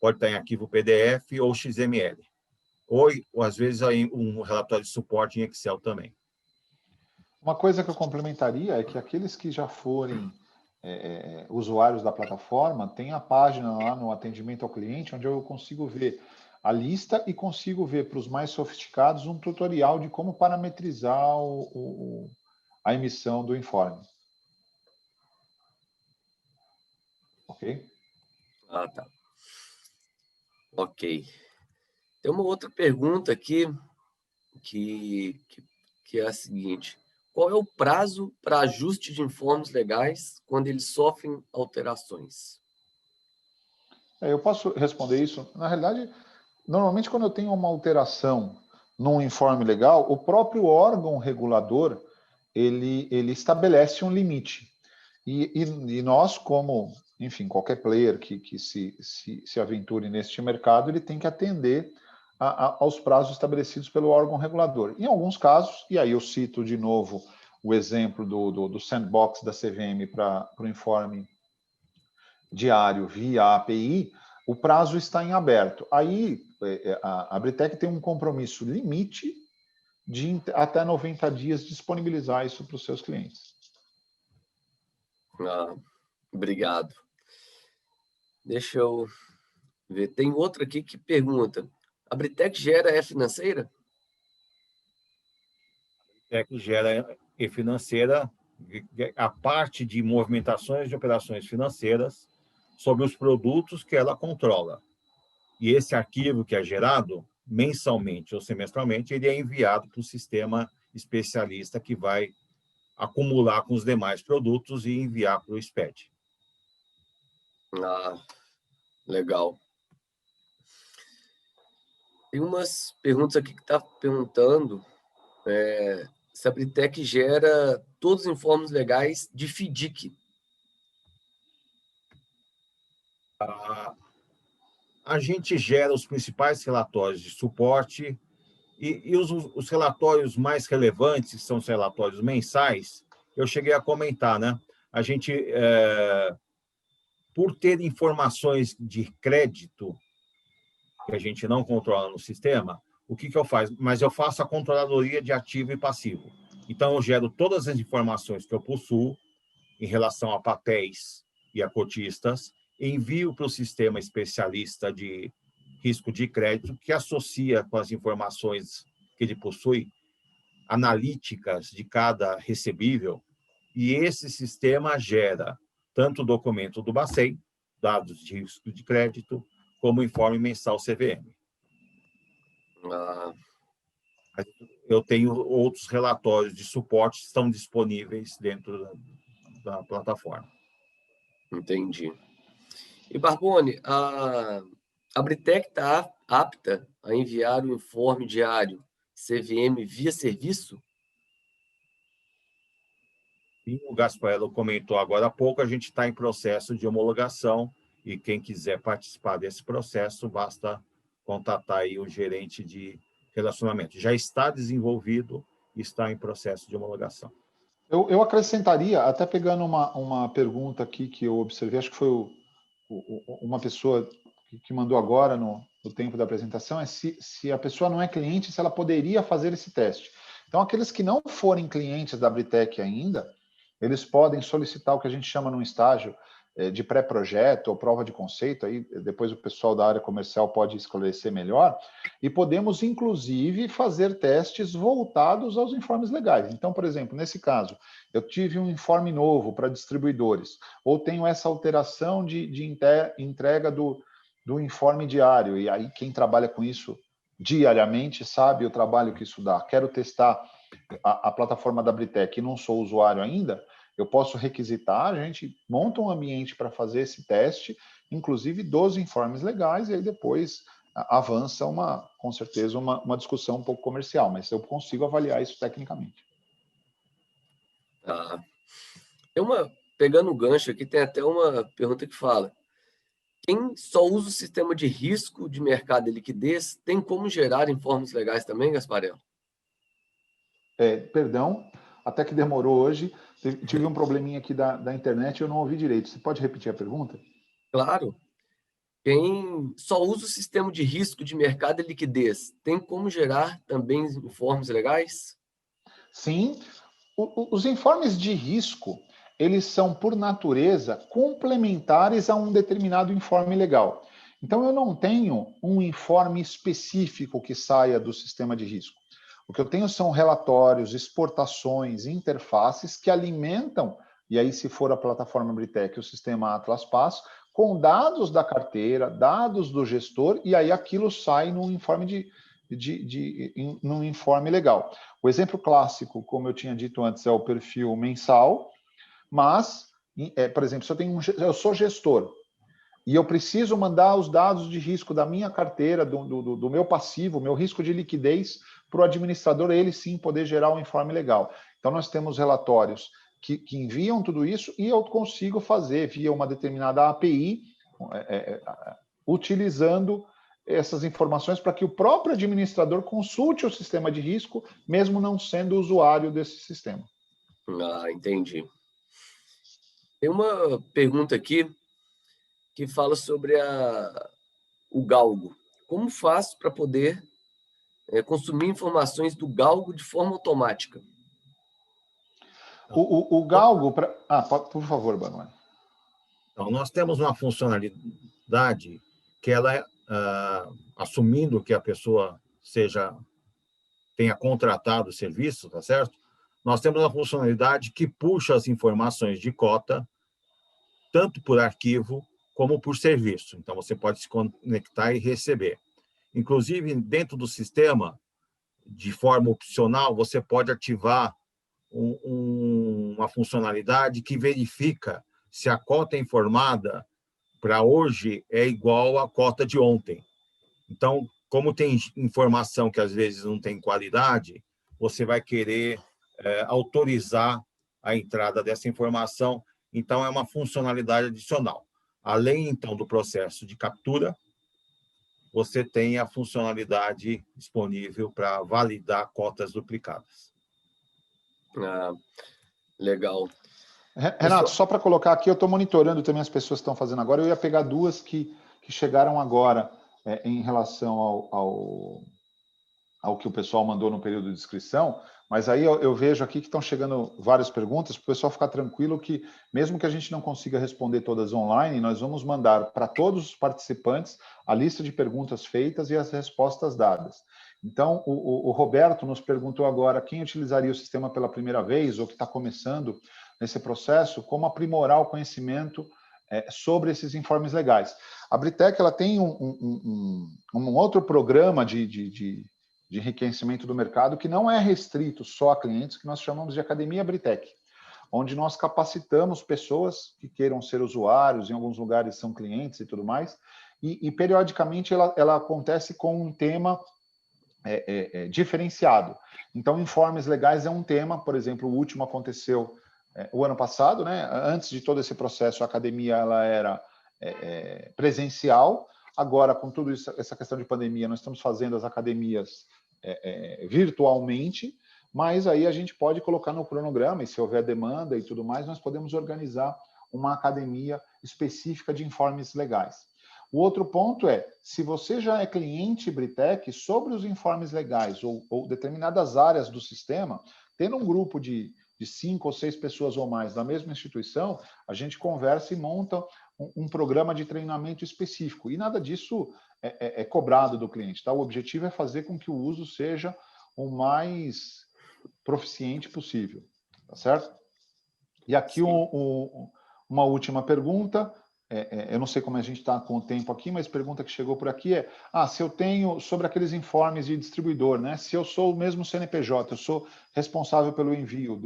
[SPEAKER 3] pode estar em arquivo PDF ou XML, ou às vezes um relatório de suporte em Excel também.
[SPEAKER 2] Uma coisa que eu complementaria é que aqueles que já forem usuários da plataforma, tem a página lá no atendimento ao cliente, onde eu consigo ver a lista e consigo ver para os mais sofisticados um tutorial de como parametrizar a emissão do informe. Ok?
[SPEAKER 1] Ah, tá. Ok. Tem uma outra pergunta aqui que é a seguinte: qual é o prazo para ajuste de informes legais quando eles sofrem alterações?
[SPEAKER 2] Eu posso responder isso. Na realidade, normalmente quando eu tenho uma alteração num informe legal, o próprio órgão regulador ele estabelece um limite. E nós, como, enfim, qualquer player que se aventure neste mercado, ele tem que atender aos prazos estabelecidos pelo órgão regulador. Em alguns casos, e aí eu cito de novo o exemplo do sandbox da CVM para o informe diário via API, o prazo está em aberto. Aí a Britec tem um compromisso limite de até 90 dias disponibilizar isso para os seus clientes.
[SPEAKER 1] Obrigado. Deixa eu ver. Tem outro aqui que pergunta: a Britec gera financeira?
[SPEAKER 3] A Britec gera financeira a parte de movimentações de operações financeiras sobre os produtos que ela controla. E esse arquivo que é gerado mensalmente ou semestralmente, ele é enviado para o sistema especialista que vai acumular com os demais produtos e enviar para o SPED.
[SPEAKER 1] Legal. Tem umas perguntas aqui que está perguntando se a Britec gera todos os informes legais de FDIC.
[SPEAKER 3] A gente gera os principais relatórios de suporte e os relatórios mais relevantes, são os relatórios mensais, eu cheguei a comentar, né? A gente, por ter informações de crédito que a gente não controla no sistema, o que eu faço? Mas eu faço a controladoria de ativo e passivo. Então, eu gero todas as informações que eu possuo em relação a papéis e a cotistas, envio para o sistema especialista de risco de crédito, que associa com as informações que ele possui, analíticas de cada recebível, e esse sistema gera tanto o documento do Bacen, dados de risco de crédito, como o informe mensal CVM. Eu tenho outros relatórios de suporte que estão disponíveis dentro da plataforma.
[SPEAKER 1] Entendi. E, Barbone, a Britec está apta a enviar o informe diário CVM via serviço?
[SPEAKER 3] E o Gasparello comentou agora há pouco, a gente está em processo de homologação e quem quiser participar desse processo, basta contatar aí o gerente de relacionamento. Já está desenvolvido e está em processo de homologação.
[SPEAKER 2] Eu acrescentaria, até pegando uma pergunta aqui que eu observei, acho que foi uma pessoa que mandou agora no tempo da apresentação, é se a pessoa não é cliente, se ela poderia fazer esse teste. Então, aqueles que não forem clientes da Britec ainda, eles podem solicitar o que a gente chama num estágio de pré-projeto ou prova de conceito, aí depois o pessoal da área comercial pode esclarecer melhor, e podemos, inclusive, fazer testes voltados aos informes legais. Então, por exemplo, nesse caso, eu tive um informe novo para distribuidores, ou tenho essa alteração de entrega do informe diário, e aí quem trabalha com isso diariamente sabe o trabalho que isso dá. Quero testar a plataforma da Britec e não sou usuário ainda, eu posso requisitar, a gente monta um ambiente para fazer esse teste, inclusive dos informes legais, e aí depois avança, com certeza, uma discussão um pouco comercial, mas eu consigo avaliar isso tecnicamente.
[SPEAKER 1] Pegando o gancho aqui, tem até uma pergunta que fala: quem só usa o sistema de risco de mercado e liquidez tem como gerar informes legais também, Gasparello?
[SPEAKER 2] Perdão, até que demorou hoje. Tive um probleminha aqui da internet e eu não ouvi direito. Você pode repetir a pergunta?
[SPEAKER 1] Claro. Quem só usa o sistema de risco de mercado e liquidez tem como gerar também informes legais?
[SPEAKER 2] Sim. Os informes de risco, eles são, por natureza, complementares a um determinado informe legal. Então, eu não tenho um informe específico que saia do sistema de risco. O que eu tenho são relatórios, exportações, interfaces que alimentam, e aí se for a plataforma Britec, o sistema Atlas Pass, com dados da carteira, dados do gestor, e aí aquilo sai num informe de num informe legal. O exemplo clássico, como eu tinha dito antes, é o perfil mensal, mas, por exemplo, se eu sou gestor e eu preciso mandar os dados de risco da minha carteira, do meu passivo, meu risco de liquidez, para o administrador, ele sim poder gerar um informe legal. Então, nós temos relatórios que enviam tudo isso e eu consigo fazer via uma determinada API, utilizando essas informações para que o próprio administrador consulte o sistema de risco, mesmo não sendo usuário desse sistema.
[SPEAKER 1] Ah, entendi. Tem uma pergunta aqui que fala sobre o galgo. Como faço para poder consumir informações do galgo de forma automática?
[SPEAKER 2] O galgo... por favor, Banuel.
[SPEAKER 3] Então, nós temos uma funcionalidade que ela, assumindo que a pessoa tenha contratado o serviço, tá certo? Nós temos uma funcionalidade que puxa as informações de cota, tanto por arquivo como por serviço. Então, você pode se conectar e receber. Inclusive, dentro do sistema, de forma opcional, você pode ativar uma funcionalidade que verifica se a cota informada para hoje é igual à cota de ontem. Então, como tem informação que às vezes não tem qualidade, você vai querer autorizar a entrada dessa informação. Então, é uma funcionalidade adicional. Além, então, do processo de captura, você tem a funcionalidade disponível para validar cotas duplicadas.
[SPEAKER 1] Ah, legal.
[SPEAKER 2] Renato, só para colocar aqui, eu estou monitorando também as pessoas que estão fazendo agora. Eu ia pegar duas que chegaram agora em relação ao que o pessoal mandou no período de inscrição, mas aí eu vejo aqui que estão chegando várias perguntas, para o pessoal ficar tranquilo que, mesmo que a gente não consiga responder todas online, nós vamos mandar para todos os participantes a lista de perguntas feitas e as respostas dadas. Então, o Roberto nos perguntou agora quem utilizaria o sistema pela primeira vez ou que está começando nesse processo, como aprimorar o conhecimento sobre esses informes legais. A Britec ela tem um outro programa de enriquecimento do mercado que não é restrito só a clientes, que nós chamamos de Academia Britec, onde nós capacitamos pessoas que queiram ser usuários, em alguns lugares são clientes e tudo mais, e periodicamente ela acontece com um tema diferenciado. Então, informes legais é um tema, por exemplo, o último aconteceu o ano passado, né? Antes de todo esse processo, a academia ela era presencial. Agora, com tudo isso, essa questão de pandemia, nós estamos fazendo as academias virtualmente, mas aí a gente pode colocar no cronograma, e se houver demanda e tudo mais, nós podemos organizar uma academia específica de informes legais. O outro ponto é, se você já é cliente Britec, sobre os informes legais ou determinadas áreas do sistema, tendo um grupo de 5 ou 6 pessoas ou mais da mesma instituição, a gente conversa e monta um programa de treinamento específico. E nada disso é cobrado do cliente. Tá? O objetivo é fazer com que o uso seja o mais proficiente possível. Tá certo? E aqui uma última pergunta. Eu não sei como a gente está com o tempo aqui, mas pergunta que chegou por aqui se eu tenho, sobre aqueles informes de distribuidor, né? Se eu sou o mesmo CNPJ, eu sou responsável pelo envio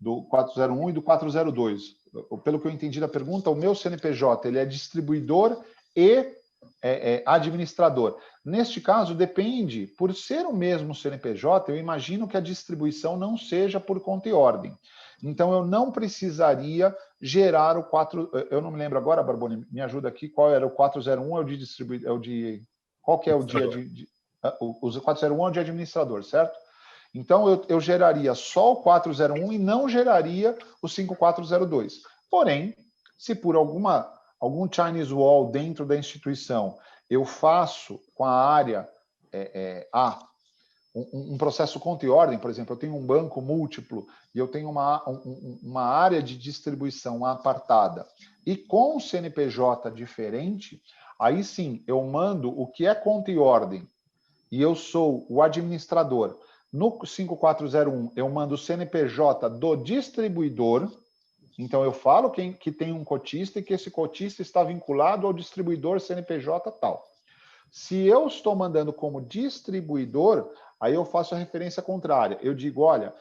[SPEAKER 2] do 401 e do 402. Pelo que eu entendi da pergunta, o meu CNPJ ele é distribuidor e administrador. Neste caso, depende, por ser o mesmo CNPJ, eu imagino que a distribuição não seja por conta e ordem. Então, eu não precisaria gerar o 4... Eu não me lembro agora, Barboni, me ajuda aqui, qual era o 401, é o de distribuidor, qual que é o dia o 401 é o de administrador, certo? Então, eu geraria só o 401 e não geraria o 5402. Porém, se por algum Chinese Wall dentro da instituição eu faço com a área um processo conta e ordem, por exemplo, eu tenho um banco múltiplo e eu tenho uma área de distribuição apartada e com CNPJ diferente, aí sim eu mando o que é conta e ordem e eu sou o administrador. No 5401, eu mando o CNPJ do distribuidor, então eu falo que tem um cotista e que esse cotista está vinculado ao distribuidor CNPJ tal. Se eu estou mandando como distribuidor, aí eu faço a referência contrária. Eu digo, olha,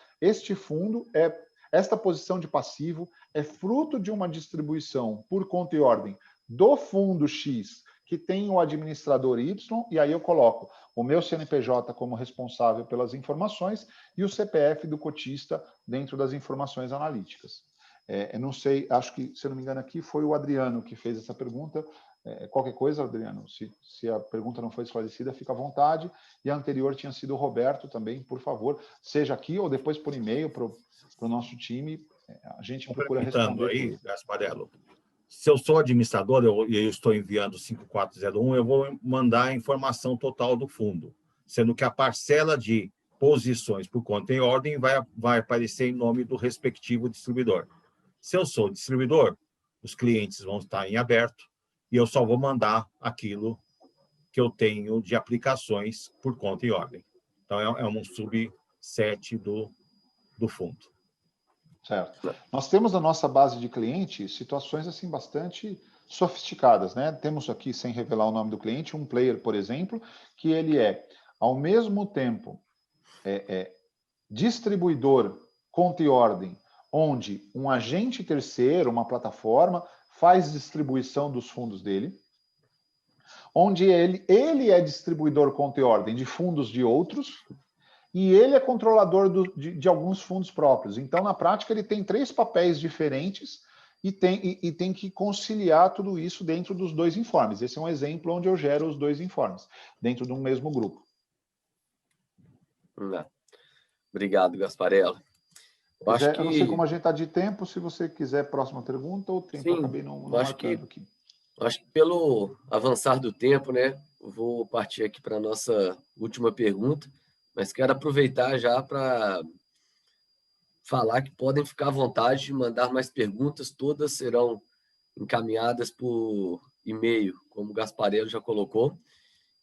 [SPEAKER 2] esta posição de passivo é fruto de uma distribuição por conta e ordem do fundo X, que tem o administrador Y, e aí eu coloco o meu CNPJ como responsável pelas informações e o CPF do cotista dentro das informações analíticas. Eu não sei, acho que, se eu não me engano, aqui foi o Adriano que fez essa pergunta. Qualquer coisa, Adriano, se a pergunta não foi esclarecida, fica à vontade. E a anterior tinha sido o Roberto também, por favor, seja aqui ou depois por e-mail para o nosso time, a gente procura responder
[SPEAKER 3] aí,
[SPEAKER 2] tudo.
[SPEAKER 3] Gasparello, se eu sou administrador e eu estou enviando 5401, eu vou mandar a informação total do fundo, sendo que a parcela de posições por conta em ordem vai aparecer em nome do respectivo distribuidor. Se eu sou distribuidor, os clientes vão estar em aberto e eu só vou mandar aquilo que eu tenho de aplicações por conta e ordem. Então, é um subset do fundo.
[SPEAKER 2] Certo. Nós temos na nossa base de cliente situações assim bastante sofisticadas, né? Temos aqui, sem revelar o nome do cliente, um player, por exemplo, que ele ao mesmo tempo, distribuidor conta e ordem, onde um agente terceiro, uma plataforma, faz distribuição dos fundos dele, onde ele é distribuidor conta e ordem de fundos de outros, e ele é controlador de alguns fundos próprios. Então, na prática, ele tem 3 papéis diferentes e tem que conciliar tudo isso dentro dos 2 informes. Esse é um exemplo onde eu gero os 2 informes, dentro de um mesmo grupo.
[SPEAKER 1] Obrigado, Gasparello.
[SPEAKER 2] Eu não sei como a gente está de tempo, se você quiser próxima pergunta, ou o tempo eu acabei não marcando aqui.
[SPEAKER 1] Acho que pelo avançar do tempo, né, eu vou partir aqui para a nossa última pergunta, mas quero aproveitar já para falar que podem ficar à vontade de mandar mais perguntas, todas serão encaminhadas por e-mail, como o Gasparello já colocou,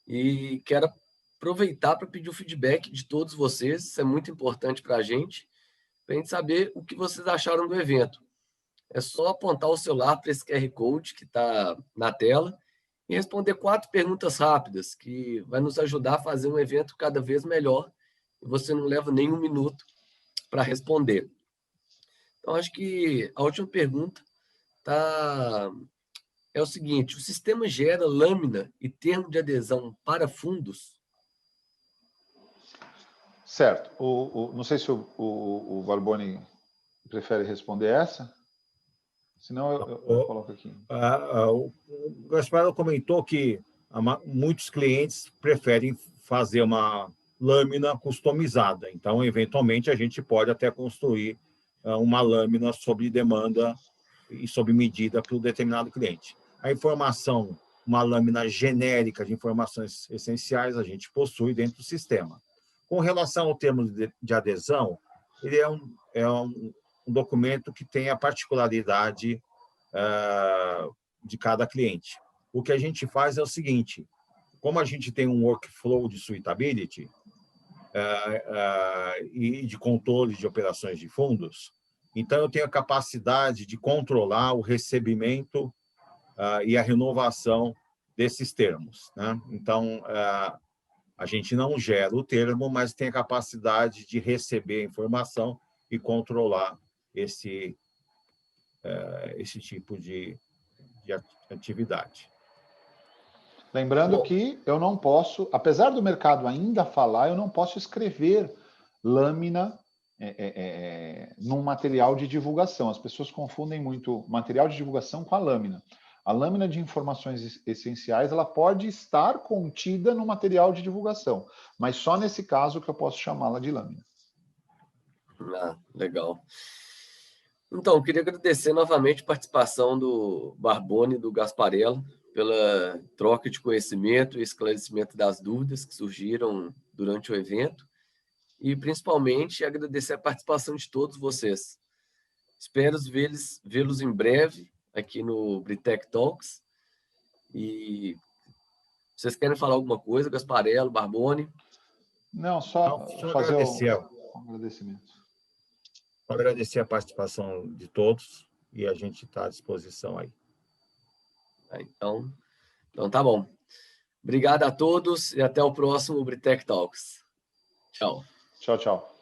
[SPEAKER 1] e quero aproveitar para pedir o feedback de todos vocês, isso é muito importante para a gente saber o que vocês acharam do evento. É só apontar o celular para esse QR Code que está na tela e responder 4 perguntas rápidas, que vai nos ajudar a fazer um evento cada vez melhor e você não leva nem 1 minuto para responder. Então, acho que a última pergunta é o seguinte: o sistema gera lâmina e termo de adesão para fundos?
[SPEAKER 2] Certo. Não sei se o Barboni prefere responder essa. Senão eu coloco aqui.
[SPEAKER 3] O Gasparello comentou que muitos clientes preferem fazer uma lâmina customizada. Então, eventualmente, a gente pode até construir uma lâmina sob demanda e sob medida para o determinado cliente. A informação, uma lâmina genérica de informações essenciais, a gente possui dentro do sistema. Com relação ao termo de adesão, ele é um documento que tem a particularidade de cada cliente. O que a gente faz é o seguinte: como a gente tem um workflow de suitability e de controle de operações de fundos, então eu tenho a capacidade de controlar o recebimento e a renovação desses termos, né? Então, a gente não gera o termo, mas tem a capacidade de receber a informação e controlar esse tipo de atividade.
[SPEAKER 2] Lembrando que eu não posso, apesar do mercado ainda falar, eu não posso escrever lâmina num material de divulgação. As pessoas confundem muito material de divulgação com a lâmina. A lâmina de informações essenciais, ela pode estar contida no material de divulgação, mas só nesse caso que eu posso chamá-la de lâmina.
[SPEAKER 1] Legal. Então, eu queria agradecer novamente a participação do Barboni e do Gasparello pela troca de conhecimento e esclarecimento das dúvidas que surgiram durante o evento e, principalmente, agradecer a participação de todos vocês. Espero vê-los em breve aqui no Britec Talks. E vocês querem falar alguma coisa, Gasparello, Barboni?
[SPEAKER 2] Não, só fazer um agradecimento.
[SPEAKER 3] Agradecer a participação de todos e a gente está à disposição aí.
[SPEAKER 1] Então tá bom. Obrigado a todos e até o próximo Britec Talks. Tchau.
[SPEAKER 2] Tchau, tchau.